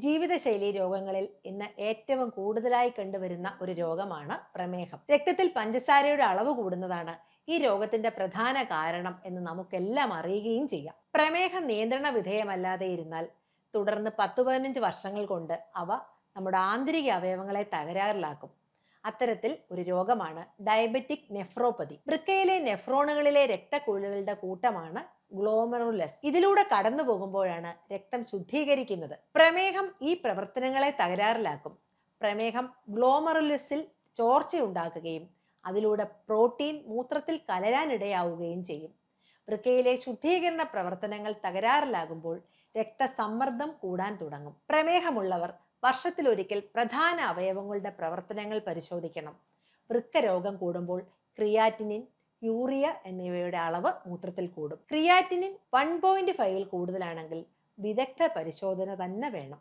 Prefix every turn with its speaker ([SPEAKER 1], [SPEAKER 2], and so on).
[SPEAKER 1] ജീവിതശൈലി രോഗങ്ങളിൽ ഇന്ന് ഏറ്റവും കൂടുതലായി കണ്ടുവരുന്ന ഒരു രോഗമാണ് പ്രമേഹം. രക്തത്തിൽ പഞ്ചസാരയുടെ അളവ് കൂടുന്നതാണ് ഈ രോഗത്തിന്റെ പ്രധാന കാരണം എന്ന് നമുക്കെല്ലാം അറിയുകയും ചെയ്യാം. പ്രമേഹം നിയന്ത്രണ വിധേയമല്ലാതെ ഇരുന്നാൽ തുടർന്ന് 10-15 വർഷങ്ങൾ കൊണ്ട് അവ നമ്മുടെ ആന്തരിക അവയവങ്ങളെ തകരാറിലാക്കും. അത്തരത്തിൽ ഒരു രോഗമാണ് ഡയബറ്റിക് നെഫ്രോപ്പതി. വൃക്കയിലെ നെഫ്രോണുകളിലെ രക്തക്കുഴലുകളുടെ കൂട്ടമാണ് ഗ്ലോമറുലസ്. ഇതിലൂടെ കടന്നു പോകുമ്പോഴാണ് രക്തം ശുദ്ധീകരിക്കുന്നത്. പ്രമേഹം ഈ പ്രവർത്തനങ്ങളെ തകരാറിലാക്കും. പ്രമേഹം ഗ്ലോമറുലസിൽ ചോർച്ചയുണ്ടാക്കുകയും അതിലൂടെ പ്രോട്ടീൻ മൂത്രത്തിൽ കലരാനിടയാവുകയും ചെയ്യും. വൃക്കയിലെ ശുദ്ധീകരണ പ്രവർത്തനങ്ങൾ തകരാറിലാകുമ്പോൾ രക്തസമ്മർദ്ദം കൂടാൻ തുടങ്ങും. പ്രമേഹമുള്ളവർ വർഷത്തിലൊരിക്കൽ പ്രധാന അവയവങ്ങളുടെ പ്രവർത്തനങ്ങൾ പരിശോധിക്കണം. വൃക്ക രോഗം കൂടുമ്പോൾ ക്രിയാറ്റിനിൻ, യൂറിയ എന്നിവയുടെ അളവ് മൂത്രത്തിൽ കൂടും. ക്രിയാറ്റിനിൻ 1.5ൽ കൂടുതലാണെങ്കിൽ വിദഗ്ധ പരിശോധന തന്നെ വേണം.